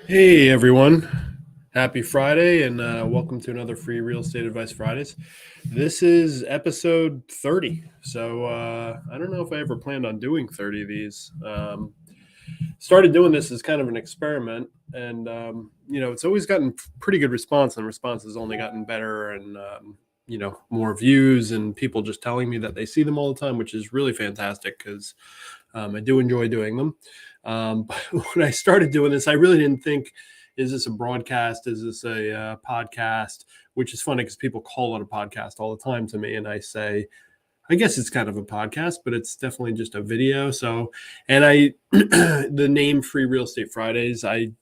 Hey everyone, happy Friday and welcome to another free real estate advice Fridays. This is episode 30. So I don't know if I ever planned on doing 30 of these. Started doing this as kind of an experiment, and it's always gotten pretty good response, and response has only gotten better, and more views and people just telling me that they see them all the time, which is really fantastic because I do enjoy doing them. But when I started doing this, I really didn't think, is this a broadcast? Is this a podcast? Which is funny because people call it a podcast all the time to me. And I say, I guess it's kind of a podcast, but it's definitely just a video. So, and the name Free Real Estate Fridays, it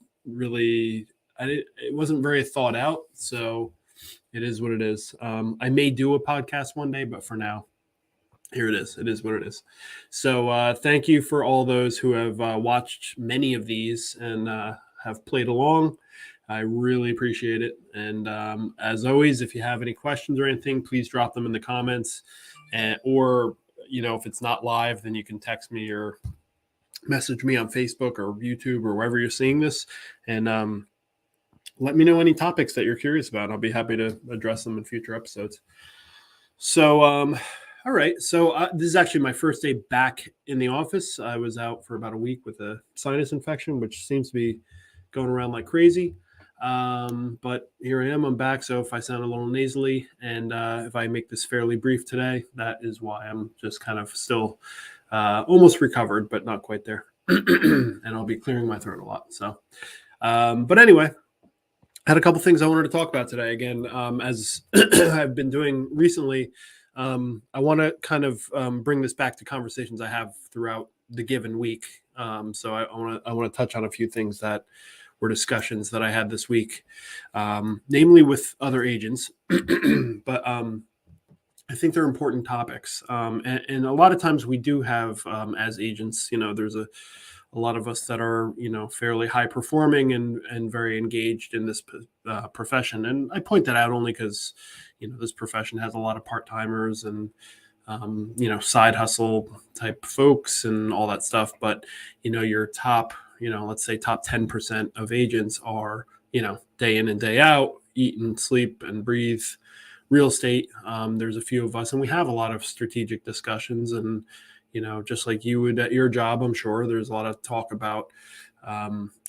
wasn't very thought out. So it is what it is. I may do a podcast one day, but for now, here it is. It is what it is. So thank you for all those who have watched many of these and have played along. I really appreciate it. And as always, if you have any questions or anything, please drop them in the comments. Or if it's not live, then you can text me or message me on Facebook or YouTube or wherever you're seeing this. And let me know any topics that you're curious about. I'll be happy to address them in future episodes. So, all right. So this is actually my first day back in the office. I was out for about a week with a sinus infection, which seems to be going around like crazy. But here I am. I'm back. So if I sound a little nasally and if I make this fairly brief today, that is why. I'm just kind of still almost recovered, but not quite there. And I'll be clearing my throat a lot. So, but anyway, I had a couple things I wanted to talk about today. Again, as I've been doing recently, I want to kind of bring this back to conversations I have throughout the given week. So I want to touch on a few things that were discussions that I had this week, namely with other agents. But I think they're important topics, and a lot of times we do have, as agents, there's a lot of us that are, fairly high performing and very engaged in this profession. And I point that out only because, this profession has a lot of part-timers and, side hustle type folks and all that stuff. But, your top, let's say top 10% of agents are, day in and day out, eat and sleep and breathe real estate. There's a few of us, and we have a lot of strategic discussions, and just like you would at your job, I'm sure there's a lot of talk about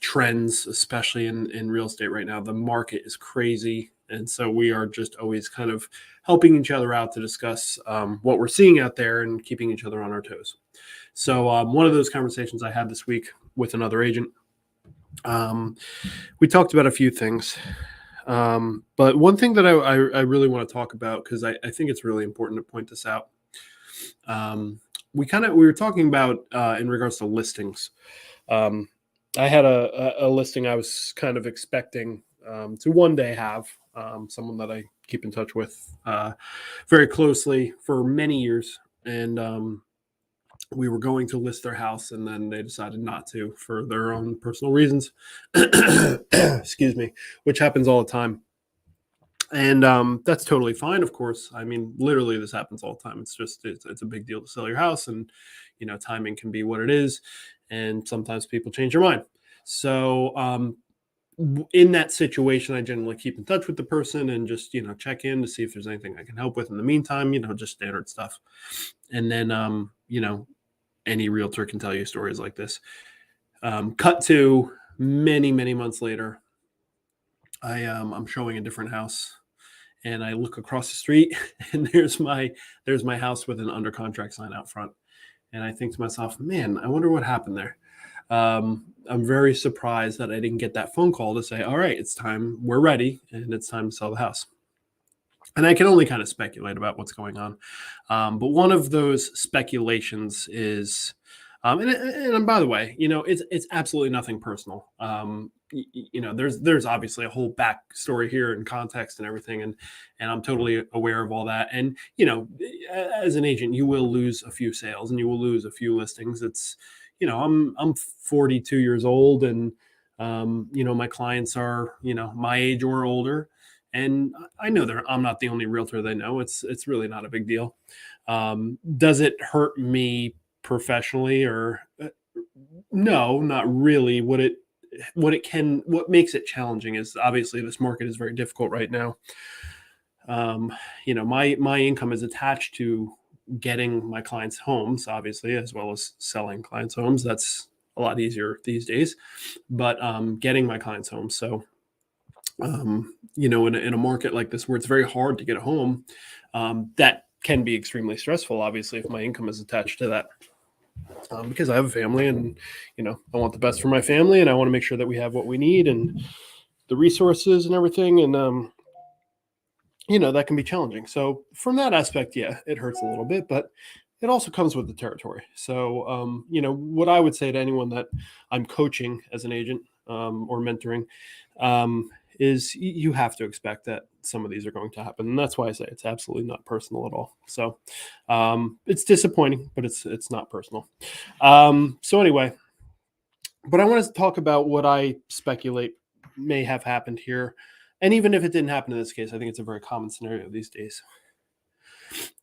trends, especially in real estate right now. The market is crazy. And so we are just always kind of helping each other out to discuss what we're seeing out there and keeping each other on our toes. So one of those conversations I had this week with another agent, we talked about a few things. But one thing that I really want to talk about, because I think it's really important to point this out. We were talking about in regards to listings. I had a listing I was kind of expecting to one day have, someone that I keep in touch with very closely for many years. And we were going to list their house, and then they decided not to for their own personal reasons. Excuse me, which happens all the time. And that's totally fine, of course. I mean, literally, this happens all the time. It's a big deal to sell your house, and timing can be what it is, and sometimes people change their mind. So in that situation, I generally keep in touch with the person and just check in to see if there's anything I can help with in the meantime. Just standard stuff. And then any realtor can tell you stories like this. Cut to many months later, I'm showing a different house. And I look across the street, and there's my house with an under contract sign out front. And I think to myself, man, I wonder what happened there. I'm very surprised that I didn't get that phone call to say, all right, it's time, we're ready, and it's time to sell the house. And I can only kind of speculate about what's going on. But one of those speculations is, and by the way, it's absolutely nothing personal. There's obviously a whole backstory here and context and everything, and I'm totally aware of all that. And as an agent, you will lose a few sales and you will lose a few listings. It's I'm 42 years old, and my clients are my age or older, and I know I'm not the only realtor they know. It's really not a big deal. Does it hurt me professionally or no, not really. Would it what makes it challenging is obviously this market is very difficult right now. My income is attached to getting my clients homes, obviously, as well as selling clients homes. That's a lot easier these days, but getting my clients home. So, in a market like this where it's very hard to get a home, that can be extremely stressful, obviously, if my income is attached to that. Because I have a family and, I want the best for my family and I want to make sure that we have what we need and the resources and everything. And, that can be challenging. So from that aspect, yeah, it hurts a little bit, but it also comes with the territory. So, what I would say to anyone that I'm coaching as an agent or mentoring is you have to expect that some of these are going to happen. And that's why I say it's absolutely not personal at all. So it's disappointing, but it's not personal. So anyway, but I want to talk about what I speculate may have happened here. And even if it didn't happen in this case, I think it's a very common scenario these days.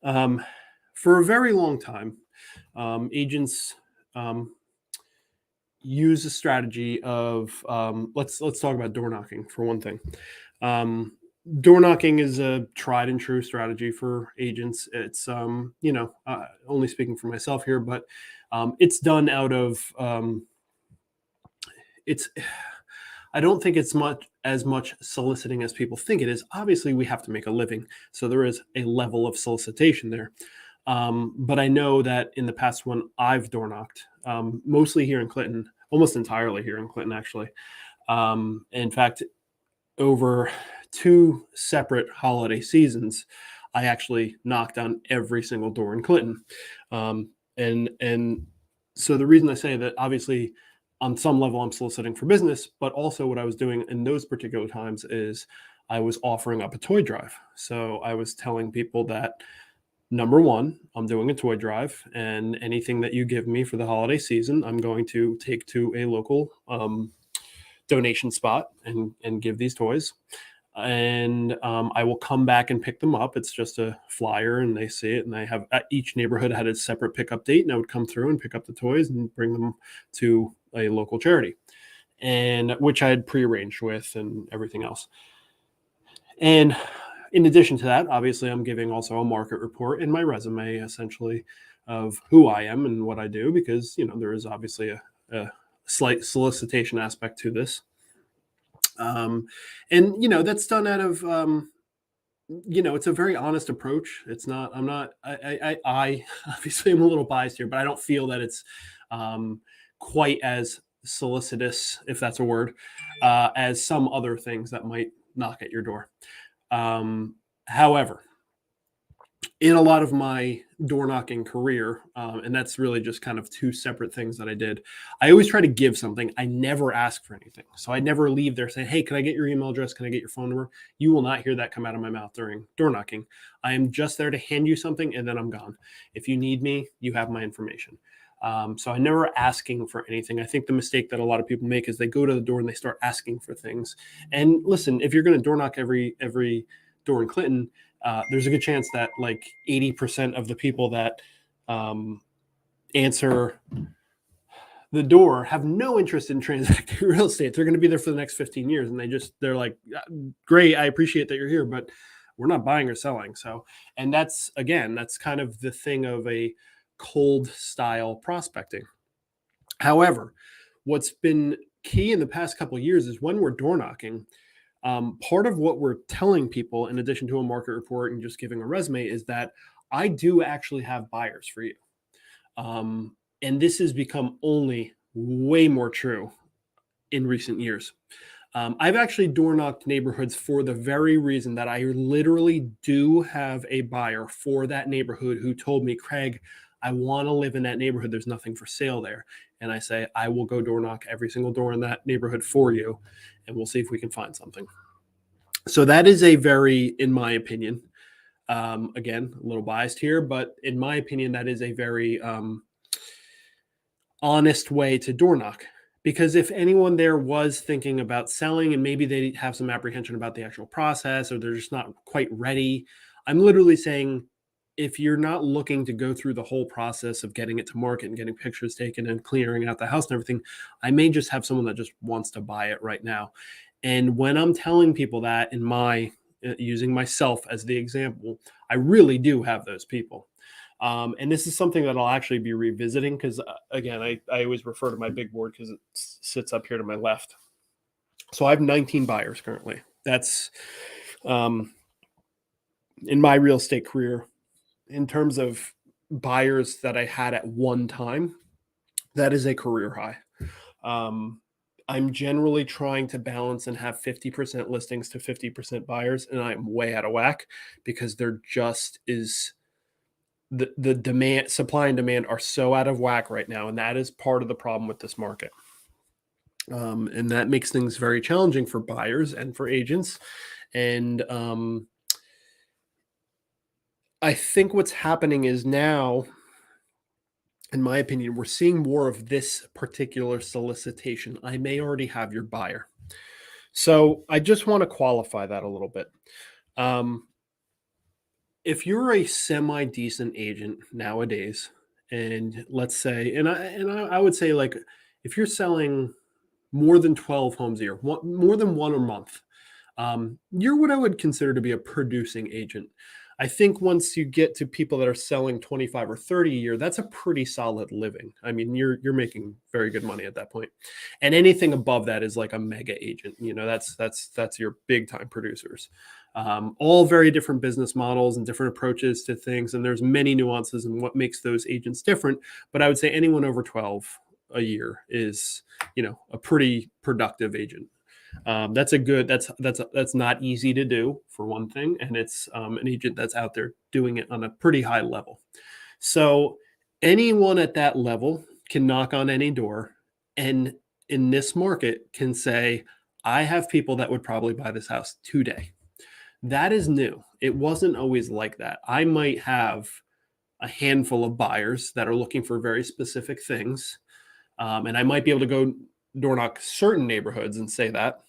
For a very long time, agents use a strategy of let's talk about door knocking for one thing. Door knocking is a tried and true strategy for agents. It's only speaking for myself here, but it's done out of it's. I don't think it's as much soliciting as people think it is. Obviously, we have to make a living, so there is a level of solicitation there. But I know that in the past when I've door knocked, mostly here in Clinton, almost entirely here in Clinton, actually. In fact, over 2 separate holiday seasons, I actually knocked on every single door in Clinton. And so the reason I say that, obviously, on some level, I'm soliciting for business, but also what I was doing in those particular times is I was offering up a toy drive. So I was telling people that, number one, I'm doing a toy drive, and anything that you give me for the holiday season, I'm going to take to a local donation spot and give these toys. And I will come back and pick them up. It's just a flyer, and they see it. And I have each neighborhood had a separate pickup date, and I would come through and pick up the toys and bring them to a local charity, and which I had prearranged with and everything else. And in addition to that, obviously, I'm giving also a market report in my resume, essentially, of who I am and what I do, because there is obviously a slight solicitation aspect to this. And that's done out of it's a very honest approach. It's not, I obviously I'm a little biased here, but I don't feel that it's quite as solicitous, if that's a word, as some other things that might knock at your door. However, in a lot of my door knocking career, and that's really just kind of 2 separate things that I did, I always try to give something. I never ask for anything. So I never leave there saying, hey, can I get your email address? Can I get your phone number? You will not hear that come out of my mouth during door knocking. I am just there to hand you something, and then I'm gone. If you need me, you have my information. So I never asking for anything. I think the mistake that a lot of people make is they go to the door and they start asking for things. And listen, if you're going to door knock every door in Clinton, there's a good chance that like 80% of the people that answer the door have no interest in transacting real estate. They're going to be there for the next 15 years. And they're like, great, I appreciate that you're here, but we're not buying or selling. So, and that's kind of the thing of a cold style prospecting. However, what's been key in the past couple of years is when we're door knocking, part of what we're telling people, in addition to a market report and just giving a resume, is that I do actually have buyers for you. And this has become only way more true in recent years. I've actually door knocked neighborhoods for the very reason that I literally do have a buyer for that neighborhood who told me, Craig, I want to live in that neighborhood. There's nothing for sale there. And I say, I will go door knock every single door in that neighborhood for you, and we'll see if we can find something. So that is a very, in my opinion, again, a little biased here, but in my opinion, that is a very honest way to door knock. Because if anyone there was thinking about selling and maybe they have some apprehension about the actual process or they're just not quite ready, I'm literally saying, if you're not looking to go through the whole process of getting it to market and getting pictures taken and clearing out the house and everything, I may just have someone that just wants to buy it right now. And when I'm telling people that in my using myself as the example, I really do have those people. And this is something that I'll actually be revisiting because, again, I always refer to my big board because it sits up here to my left. So I have 19 buyers currently. That's in my real estate career, in terms of buyers that I had at one time, that is a career high. I'm generally trying to balance and have 50% listings to 50% buyers, and I'm way out of whack because there just is the demand, supply and demand are so out of whack right now, and that is part of the problem with this market. And that makes things very challenging for buyers and for agents. And I think what's happening is now, in my opinion, we're seeing more of this particular solicitation. I may already have your buyer. So I just want to qualify that a little bit. If you're a semi-decent agent nowadays, and let's say, and I would say, like, if you're selling more than 12 homes a year, more than one a month, you're what I would consider to be a producing agent. I think once you get to people that are selling 25 or 30 a year, that's a pretty solid living. I mean, you're making very good money at that point. And anything above that is like a mega agent. You know, that's your big time producers. All very different business models and different approaches to things. And there's many nuances in what makes those agents different. But I would say anyone over 12 a year is, you know, a pretty productive agent. That's not easy to do, for one thing, and it's an agent that's out there doing it on a pretty high level. So anyone at that level can knock on any door, and in this market can say, I have people that would probably buy this house today. That is new. It wasn't always like that. I might have a handful of buyers that are looking for very specific things, and I might be able to go door knock certain neighborhoods and say that.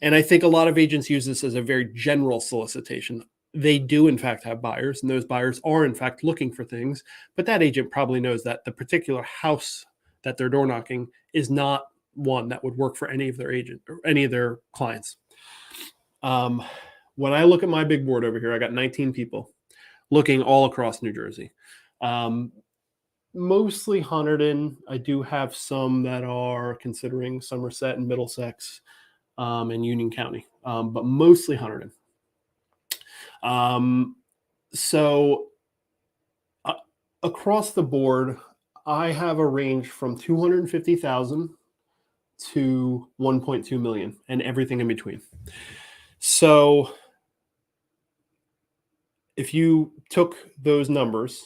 And I think a lot of agents use this as a very general solicitation. They do, in fact, have buyers, and those buyers are, in fact, looking for things. But that agent probably knows that the particular house that they're door knocking is not one that would work for any of their agent or any of their clients. When I look at my big board over here, I got 19 people looking all across New Jersey. Mostly Hunterdon. I do have some that are considering Somerset and Middlesex and Union County, but mostly Hunterdon. So across the board, I have a range from 250,000 to 1.2 million and everything in between. So if you took those numbers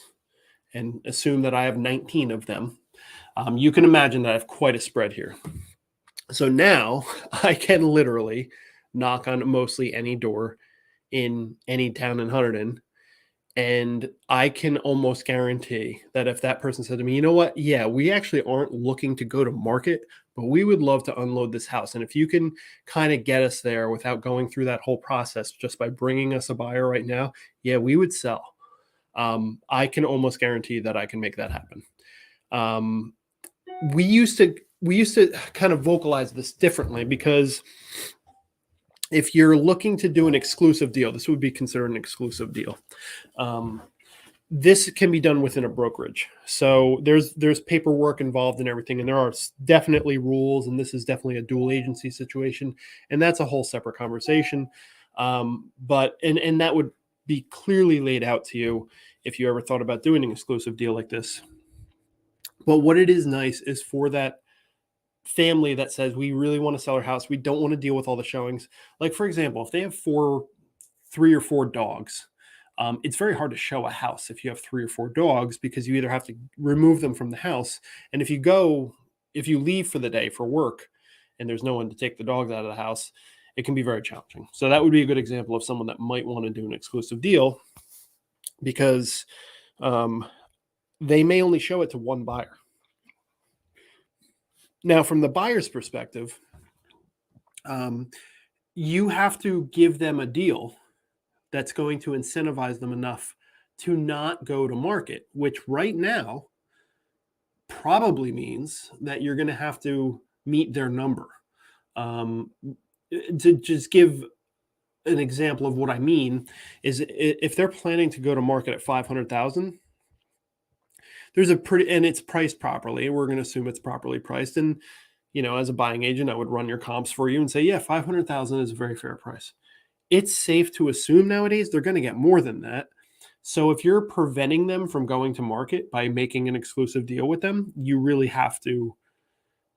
and assume that I have 19 of them, you can imagine that I have quite a spread here. So now I can literally knock on mostly any door in any town in Hunterdon, and I can almost guarantee that if that person said to me, you know what, yeah, we actually aren't looking to go to market, but we would love to unload this house. And if you can kind of get us there without going through that whole process, just by bringing us a buyer right now, yeah, we would sell. I can almost guarantee that I can make that happen. We used to kind of vocalize this differently, because if you're looking to do an exclusive deal, this would be considered an exclusive deal. This can be done within a brokerage. So there's paperwork involved and everything, and there are definitely rules, and this is definitely a dual agency situation, and that's a whole separate conversation. But that would be clearly laid out to you if you ever thought about doing an exclusive deal like this. But what it is nice is for that family that says, we really want to sell our house, we don't want to deal with all the showings. Like, for example, if they have 3 or 4 dogs, it's very hard to show a house if you have 3 or 4 dogs, because you either have to remove them from the house, and if you leave for the day for work and there's no one to take the dogs out of the house, it can be very challenging. So that would be a good example of someone that might want to do an exclusive deal, because they may only show it to one buyer. Now, from the buyer's perspective, you have to give them a deal that's going to incentivize them enough to not go to market, which right now probably means that you're going to have to meet their number. To just give an example of what I mean is if they're planning to go to market at 500,000, there's and it's priced properly. We're going to assume it's properly priced. And, as a buying agent, I would run your comps for you and say, yeah, 500,000 is a very fair price. It's safe to assume nowadays they're going to get more than that. So if you're preventing them from going to market by making an exclusive deal with them, you really have to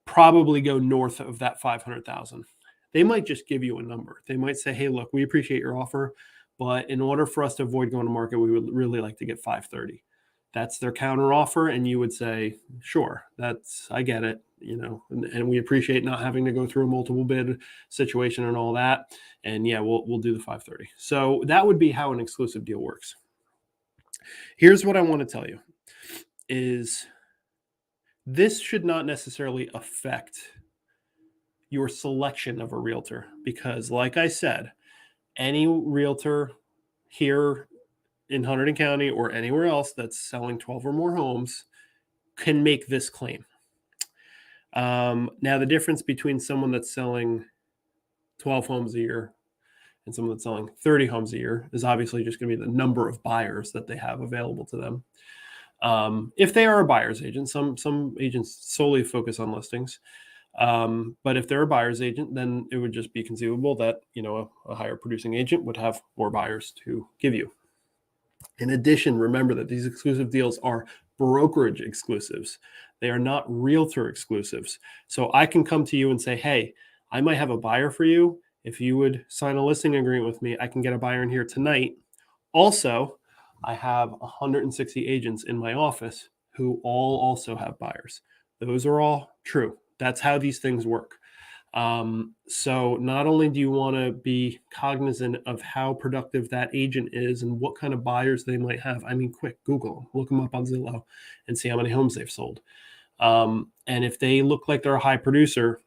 probably go north of that 500,000. They might just give you a number. They might say, hey, look, we appreciate your offer, but in order for us to avoid going to market, we would really like to get 530. That's their counter offer. And you would say, sure, I get it, and we appreciate not having to go through a multiple bid situation and all that. And yeah, we'll do the 530. So that would be how an exclusive deal works. Here's what I want to tell you is this should not necessarily affect your selection of a realtor because, like I said, any realtor here in Hunterdon County or anywhere else that's selling 12 or more homes can make this claim. Now, the difference between someone that's selling 12 homes a year and someone that's selling 30 homes a year is obviously just going to be the number of buyers that they have available to them. If they are a buyer's agent, some agents solely focus on listings. But if they're a buyer's agent, then it would just be conceivable that, a higher producing agent would have more buyers to give you. In addition, remember that these exclusive deals are brokerage exclusives. They are not realtor exclusives. So I can come to you and say, hey, I might have a buyer for you. If you would sign a listing agreement with me, I can get a buyer in here tonight. Also, I have 160 agents in my office who all also have buyers. Those are all true. That's how these things work. So not only do you want to be cognizant of how productive that agent is and what kind of buyers they might have. I mean, quick, Google, look them up on Zillow and see how many homes they've sold. And if they look like they're a high producer,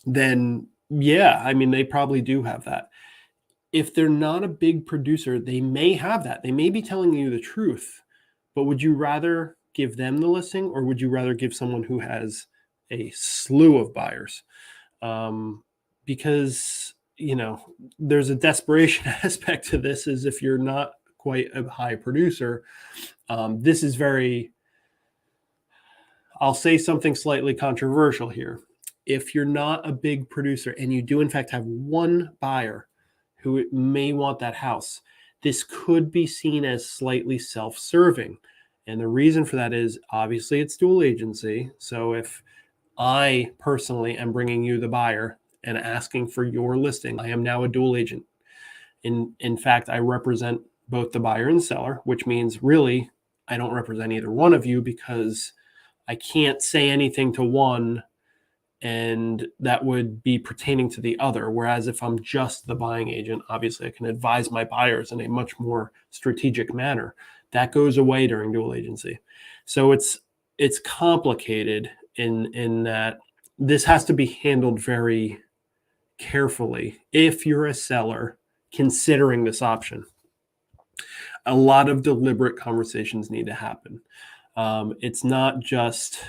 then yeah, I mean, they probably do have that. If they're not a big producer, they may have that. They may be telling you the truth, but would you rather give them the listing or would you rather give someone who has a slew of buyers? Because, there's a desperation aspect to this is if you're not quite a high producer, this is I'll say something slightly controversial here. If you're not a big producer and you do in fact have one buyer who may want that house, this could be seen as slightly self-serving. And the reason for that is obviously it's dual agency. So if I personally am bringing you the buyer and asking for your listing, I am now a dual agent. In fact, I represent both the buyer and seller, which means really I don't represent either one of you because I can't say anything to one and that would be pertaining to the other. Whereas if I'm just the buying agent, obviously I can advise my buyers in a much more strategic manner. That goes away during dual agency. So it's complicated in that this has to be handled very carefully if you're a seller considering this option. A lot of deliberate conversations need to happen. It's not just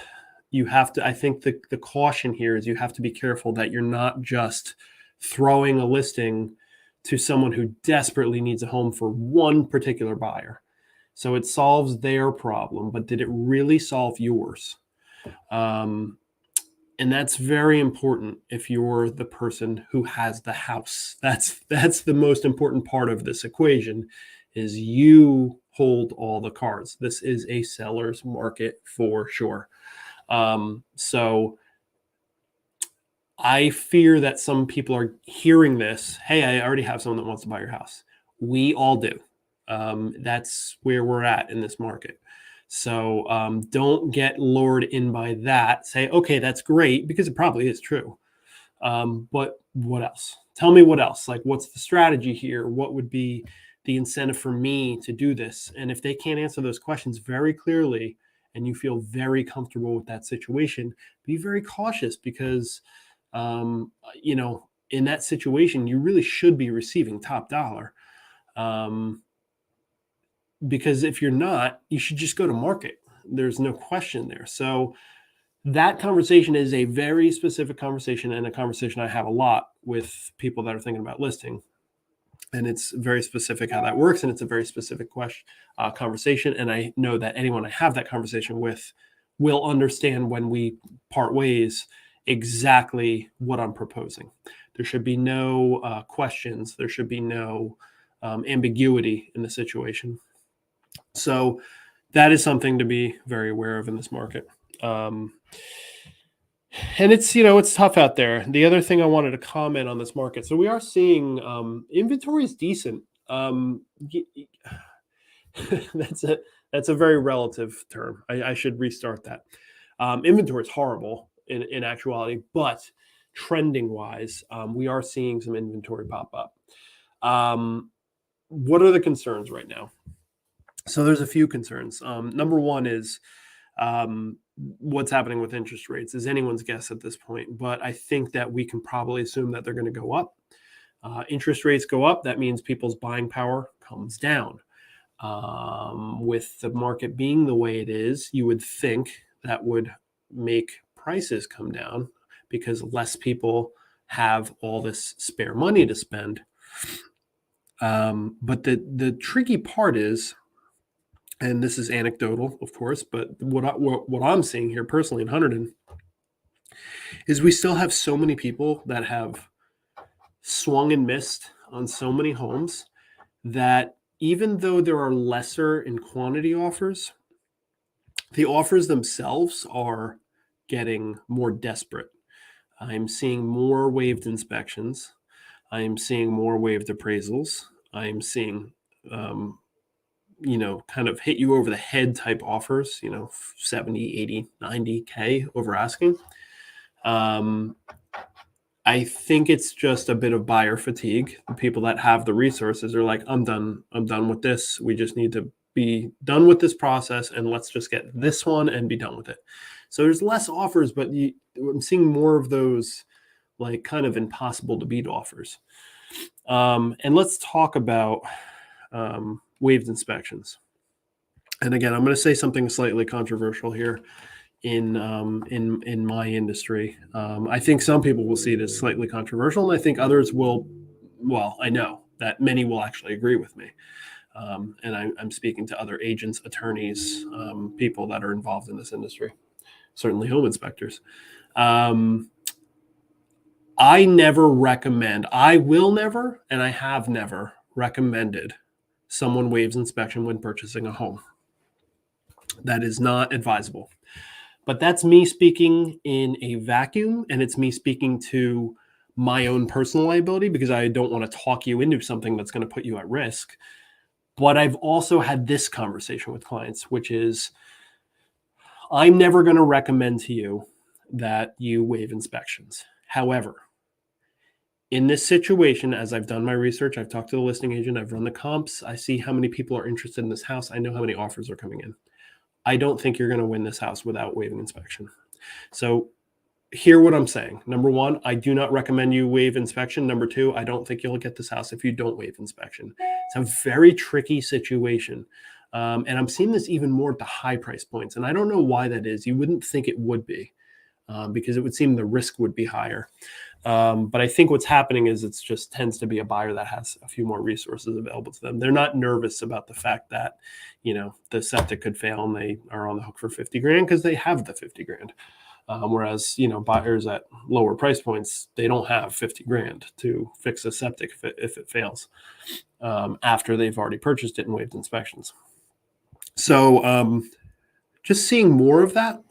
I think the caution here is you have to be careful that you're not just throwing a listing to someone who desperately needs a home for one particular buyer. So it solves their problem, but did it really solve yours? And that's very important if you're the person who has the house. That's the most important part of this equation is you hold all the cards. This is a seller's market for sure. So I fear that some people are hearing this. Hey, I already have someone that wants to buy your house. We all do. That's where we're at in this market. So don't get lured in by that. Say, okay, that's great because it probably is true. But what else? Tell me what else. Like, what's the strategy here? What would be the incentive for me to do this? And if they can't answer those questions very clearly, and you feel very comfortable with that situation, be very cautious because, in that situation, you really should be receiving top dollar. because if you're not, you should just go to market. There's no question there. So that conversation is a very specific conversation, and a conversation I have a lot with people that are thinking about listing. And it's very specific how that works, and it's a very specific conversation. And I know that anyone I have that conversation with will understand when we part ways exactly what I'm proposing. There should be no questions. There should be no ambiguity in the situation. So that is something to be very aware of in this market. And it's tough out there. The other thing I wanted to comment on this market. So we are seeing inventory is decent. That's a very relative term. I should restart that. Inventory is horrible in actuality, but trending wise, we are seeing some inventory pop up. What are the concerns right now? So there's a few concerns. Number one is what's happening with interest rates is anyone's guess at this point, but I think that we can probably assume that they're going to go up. Interest rates go up, that means people's buying power comes down. With the market being the way it is, you would think that would make prices come down because less people have all this spare money to spend. But the tricky part is, and this is anecdotal, of course, but what I'm seeing here personally in Hunterdon is we still have so many people that have swung and missed on so many homes that even though there are lesser in quantity offers, the offers themselves are getting more desperate. I'm seeing more waived inspections. I'm seeing more waived appraisals. I'm seeing kind of hit you over the head type offers, 70, 80, 90K over asking. I think it's just a bit of buyer fatigue. The people that have the resources are like, I'm done with this. We just need to be done with this process, and let's just get this one and be done with it. So there's less offers, but I'm seeing more of those like kind of impossible to beat offers. And let's talk about waived inspections. And again, I'm going to say something slightly controversial here in my industry. I think some people will see it as slightly controversial, and I think others will. Well, I know that many will actually agree with me. And I'm speaking to other agents, attorneys, people that are involved in this industry, certainly home inspectors. I never recommend, I will never, and I have never recommended someone waives inspection when purchasing a home. That is not advisable. But that's me speaking in a vacuum, and it's me speaking to my own personal liability because I don't want to talk you into something that's going to put you at risk. But I've also had this conversation with clients, which is I'm never going to recommend to you that you waive inspections. However, in this situation, as I've done my research, I've talked to the listing agent, I've run the comps, I see how many people are interested in this house, I know how many offers are coming in. I don't think you're going to win this house without waiving inspection. So hear what I'm saying. Number one, I do not recommend you waive inspection. Number two, I don't think you'll get this house if you don't waive inspection. It's a very tricky situation. And I'm seeing this even more at the high price points. And I don't know why that is. You wouldn't think it would be because it would seem the risk would be higher. But I think what's happening is it just tends to be a buyer that has a few more resources available to them. They're not nervous about the fact that, the septic could fail and they are on the hook for 50 grand because they have the 50 grand. Whereas, buyers at lower price points, they don't have 50 grand to fix a septic if it fails after they've already purchased it and waived inspections. So just seeing more of that.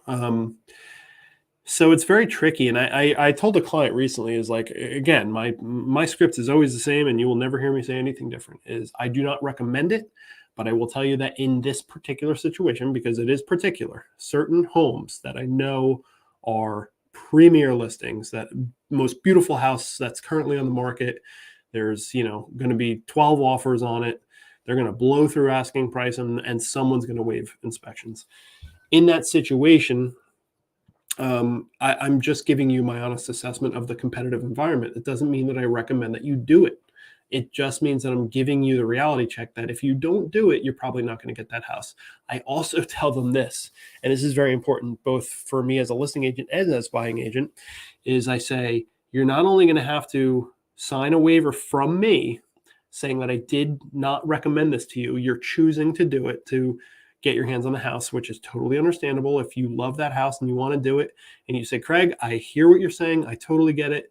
So it's very tricky. And I told a client recently is like, again, my script is always the same and you will never hear me say anything different, is I do not recommend it, but I will tell you that in this particular situation, because it is particular, certain homes that I know are premier listings, that most beautiful house that's currently on the market, there's, going to be 12 offers on it. They're going to blow through asking price and someone's going to waive inspections. In that situation, I'm just giving you my honest assessment of the competitive environment. It doesn't mean that I recommend that you do it. It just means that I'm giving you the reality check that if you don't do it, you're probably not going to get that house. I also tell them this, and this is very important, both for me as a listing agent and as buying agent, is I say, you're not only going to have to sign a waiver from me saying that I did not recommend this to you, you're choosing to do it to get your hands on the house, which is totally understandable. If you love that house and you want to do it and you say, Craig, I hear what you're saying. I totally get it.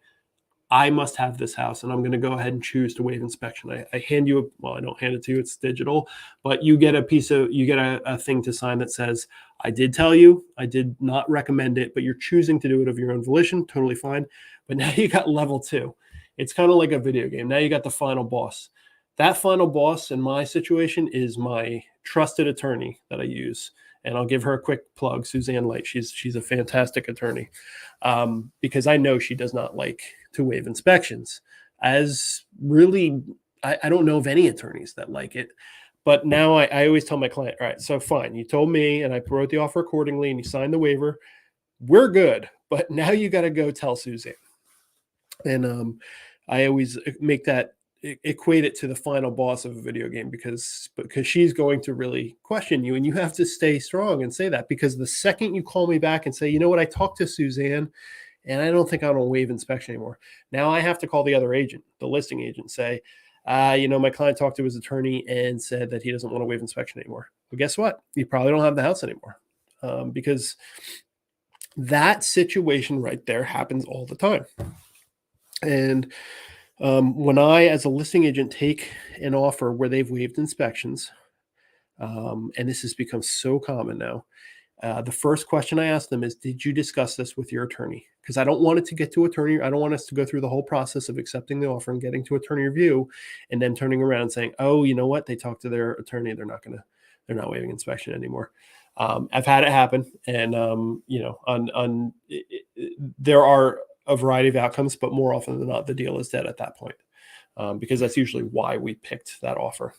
I must have this house, and I'm going to go ahead and choose to waive inspection. I hand you, I don't hand it to you, it's digital, but you get a thing to sign that says, I did tell you, I did not recommend it, but you're choosing to do it of your own volition, totally fine. But now you got level 2. It's kind of like a video game. Now you got the final boss. That final boss in my situation is my trusted attorney that I use. And I'll give her a quick plug, Suzanne Light. She's a fantastic attorney, because I know she does not like to waive inspections. As really, I don't know of any attorneys that like it. But now I always tell my client, all right, so fine, you told me and I wrote the offer accordingly and you signed the waiver. We're good. But now you got to go tell Suzanne. And I always make that equate it to the final boss of a video game because she's going to really question you, and you have to stay strong and say that, because the second you call me back and say, you know what, I talked to Suzanne and I don't think I want to waive inspection anymore. Now I have to call the other agent, the listing agent, say, my client talked to his attorney and said that he doesn't want to waive inspection anymore. But guess what? You probably don't have the house anymore, because that situation right there happens all the time. And when I, as a listing agent, take an offer where they've waived inspections, and this has become so common now, the first question I ask them is, did you discuss this with your attorney? Because I don't want it to get to attorney. I don't want us to go through the whole process of accepting the offer and getting to attorney review and then turning around and saying, oh, you know what? They talked to their attorney. They're not waiving inspection anymore. I've had it happen. And, there are a variety of outcomes, but more often than not, the deal is dead at that point, because that's usually why we picked that offer.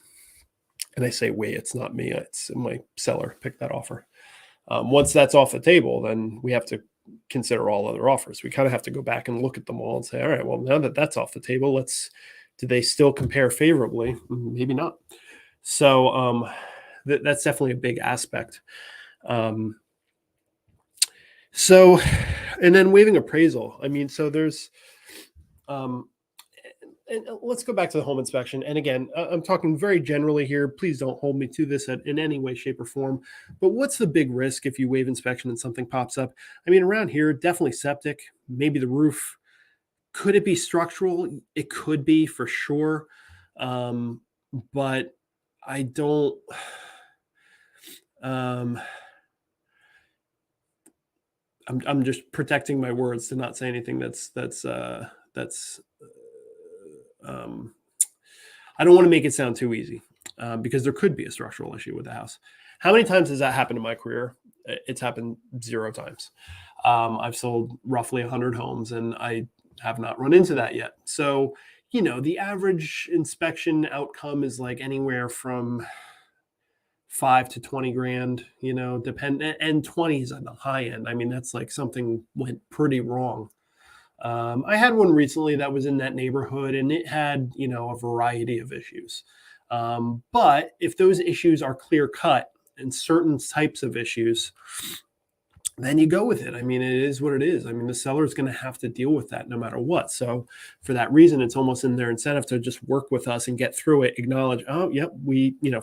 And I say we, it's not me, it's my seller picked that offer. Once that's off the table, then we have to consider all other offers. We kind of have to go back and look at them all and say, all right, well, now that that's off the table, do they still compare favorably? Maybe not. So that's definitely a big aspect. And then waiving appraisal. I mean, so there's, and let's go back to the home inspection. And again, I'm talking very generally here. Please don't hold me to this in any way, shape, or form. But what's the big risk if you waive inspection and something pops up? I mean, around here, definitely septic, maybe the roof. Could it be structural? It could be, for sure. But I don't. I'm just protecting my words to not say anything that's I don't want to make it sound too easy, because there could be a structural issue with the house. How many times has that happened in my career? It's happened 0 times. I've sold roughly 100 homes and I have not run into that yet. So, the average inspection outcome is like anywhere from $5 to $20,000, depend, and 20 is on the high end. I mean, that's like something went pretty wrong. I had one recently that was in that neighborhood and it had, a variety of issues. But if those issues are clear cut and certain types of issues, then you go with it. I mean, it is what it is. I mean, the seller is going to have to deal with that no matter what. So for that reason, it's almost in their incentive to just work with us and get through it, acknowledge, oh, yep,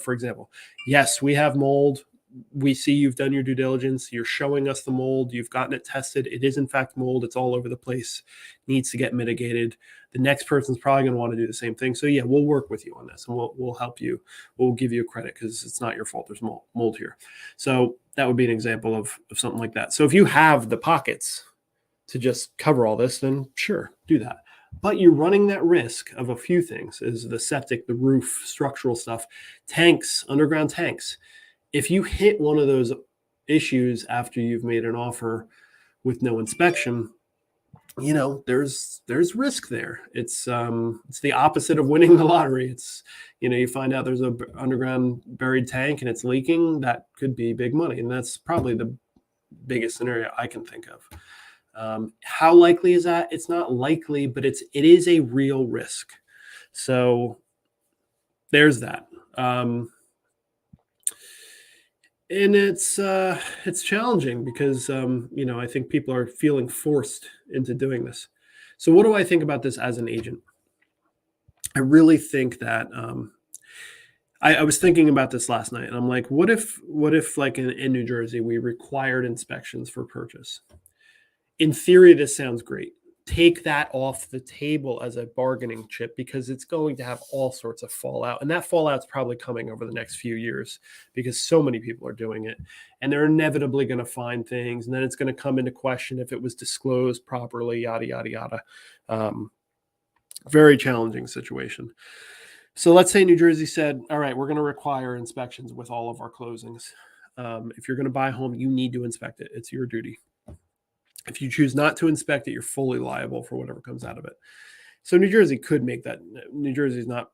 for example, yes, we have mold. We see you've done your due diligence. You're showing us the mold. You've gotten it tested. It is in fact mold. It's all over the place. Needs to get mitigated. The next person's probably going to want to do the same thing. So yeah, we'll work with you on this and we'll help you. We'll give you credit because it's not your fault. There's mold here. So that would be an example of something like that. So if you have the pockets to just cover all this, then sure, do that. But you're running that risk of a few things: is the septic, the roof, structural stuff, tanks, underground tanks. If you hit one of those issues after you've made an offer with no inspection, there's risk there. It's the opposite of winning the lottery. It's, you find out there's a underground buried tank and it's leaking. That could be big money. And that's probably the biggest scenario I can think of. How likely is that? It's not likely, but it is a real risk. So there's that. And it's challenging because I think people are feeling forced into doing this. So what do I think about this as an agent? I really think that I was thinking about this last night, and I'm like, what if like in New Jersey we required inspections for purchase? In theory, this sounds great. Take that off the table as a bargaining chip because it's going to have all sorts of fallout. And that fallout's probably coming over the next few years because so many people are doing it. And they're inevitably going to find things. And then it's going to come into question if it was disclosed properly, yada, yada, yada. Very challenging situation. So let's say New Jersey said, all right, we're going to require inspections with all of our closings. If you're going to buy a home, you need to inspect it. It's your duty. If you choose not to inspect it, you're fully liable for whatever comes out of it. So New Jersey could make that. New Jersey is not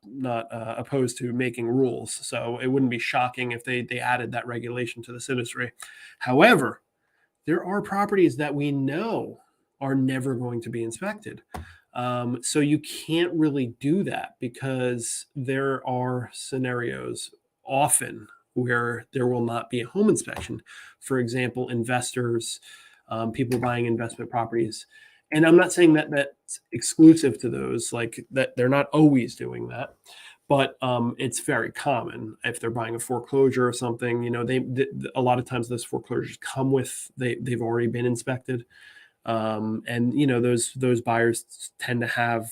opposed to making rules, so it wouldn't be shocking if they added that regulation to this industry. However, there are properties that we know are never going to be inspected. So you can't really do that because there are scenarios often where there will not be a home inspection. For example, investors, people buying investment properties. And I'm not saying that that's exclusive to those, like that they're not always doing that, but it's very common if they're buying a foreclosure or something. A lot of times those foreclosures come with they've already been inspected, and those buyers tend to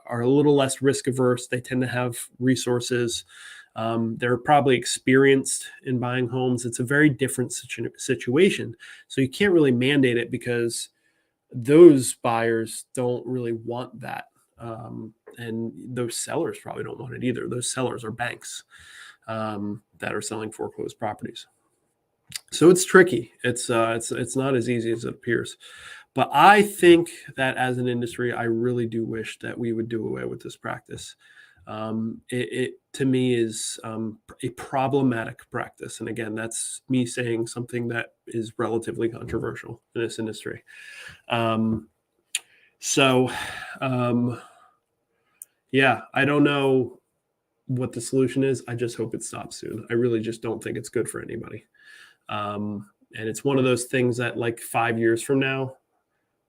are a little less risk averse. They tend to have resources. They're probably experienced in buying homes. It's a very different situation. So you can't really mandate it because those buyers don't really want that. And those sellers probably don't want it either. Those sellers are banks that are selling foreclosed properties. So it's tricky. It's not as easy as it appears. But I think that as an industry, I really do wish that we would do away with this practice. It to me is a problematic practice. And again, that's me saying something that is relatively controversial in this industry. Yeah, I don't know what the solution is. I just hope it stops soon. I really just don't think it's good for anybody. And it's one of those things that like 5 years from now,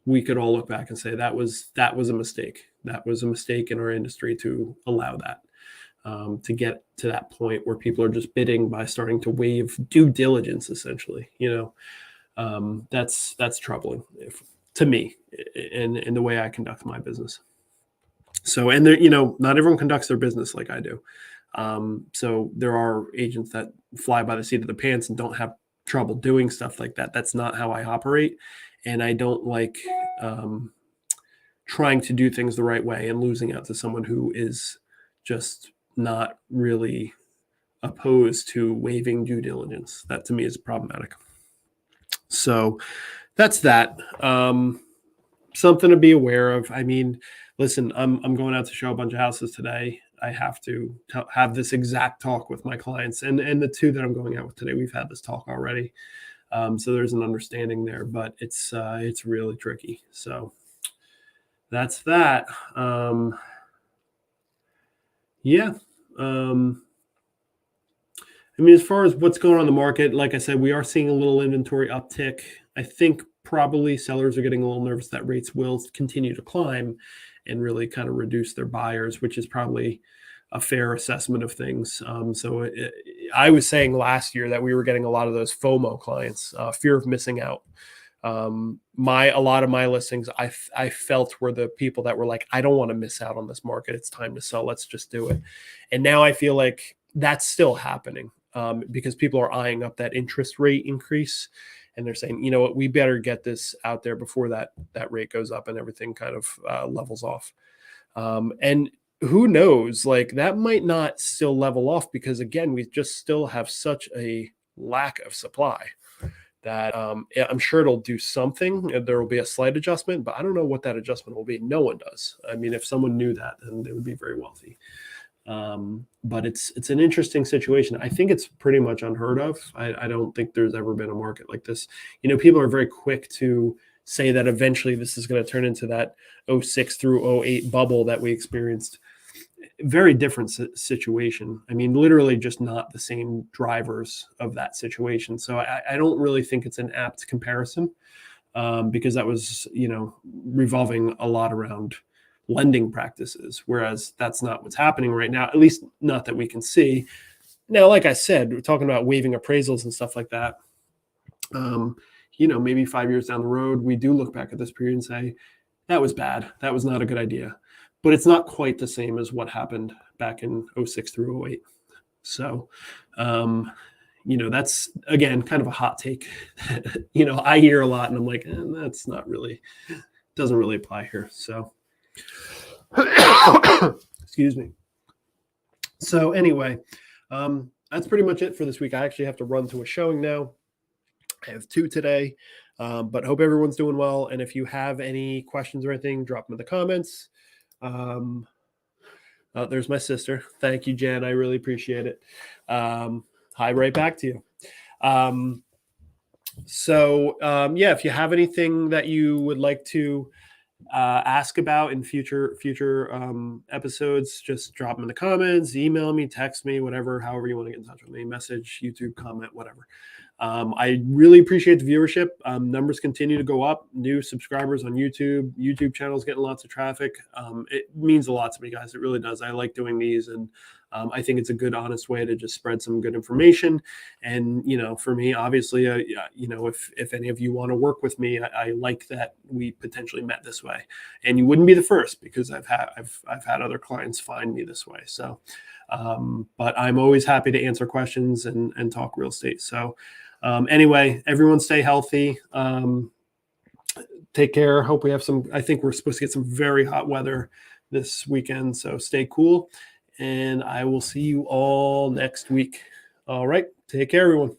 we could all look back and say that was a mistake. That was a mistake in our industry to allow that, to get to that point where people are just bidding by starting to waive due diligence, essentially. That's troubling to me in the way I conduct my business. So, and not everyone conducts their business like I do. So there are agents that fly by the seat of the pants and don't have trouble doing stuff like that. That's not how I operate. And I don't like trying to do things the right way and losing out to someone who is just not really opposed to waiving due diligence. That to me is problematic. So that's that. Something to be aware of. I mean, listen, I'm going out to show a bunch of houses today. I have to have this exact talk with my clients, and the two that I'm going out with today, we've had this talk already. So there's an understanding there, but it's really tricky. So that's that. Yeah. I mean, as far as what's going on in the market, like I said, we are seeing a little inventory uptick. I think probably sellers are getting a little nervous that rates will continue to climb and really kind of reduce their buyers, which is probably a fair assessment of things. I was saying last year that we were getting a lot of those FOMO clients, fear of missing out. A lot of my listings I felt were the people that were like, I don't want to miss out on this market. It's time to sell. Let's just do it. And now I feel like that's still happening because people are eyeing up that interest rate increase. And they're saying, you know what, we better get this out there before that rate goes up and everything kind of levels off. And who knows, like that might not still level off because again, we just still have such a lack of supply that I'm sure it'll do something. There will be a slight adjustment, but I don't know what that adjustment will be. No one does. I mean, if someone knew that, then they would be very wealthy. But it's an interesting situation. I think it's pretty much unheard of. I don't think there's ever been a market like this. People are very quick to say that eventually this is going to turn into that 06 through 08 bubble that we experienced. very different situation. I mean, literally just not the same drivers of that situation. So I don't really think it's an apt comparison, because that was, revolving a lot around lending practices, whereas that's not what's happening right now, at least not that we can see. Now, like I said, we're talking about waiving appraisals and stuff like that. Maybe 5 years down the road, we do look back at this period and say, that was bad. That was not a good idea. But it's not quite the same as what happened back in 06 through 08. So, that's, again, kind of a hot take. I hear a lot and I'm like, that's not really, doesn't really apply here. So, excuse me. So anyway, that's pretty much it for this week. I actually have to run to a showing now. I have 2 today, but hope everyone's doing well. And if you have any questions or anything, drop them in the comments. There's my sister. Thank you, Jen. I really appreciate it. Hi, right back to you. If you have anything that you would like to ask about in future episodes, just drop them in the comments, email me, text me, whatever, however you want to get in touch with me, message, YouTube, comment, whatever. I really appreciate the viewership. Numbers continue to go up. New subscribers on YouTube channels getting lots of traffic. It means a lot to me, guys. It really does. I like doing these, and I think it's a good, honest way to just spread some good information. And for me, obviously, if any of you want to work with me, I like that we potentially met this way. And you wouldn't be the first, because I've had other clients find me this way. So, but I'm always happy to answer questions and talk real estate. So. Anyway, everyone stay healthy. Take care. Hope we have I think we're supposed to get some very hot weather this weekend. So stay cool, and I will see you all next week. All right. Take care, everyone.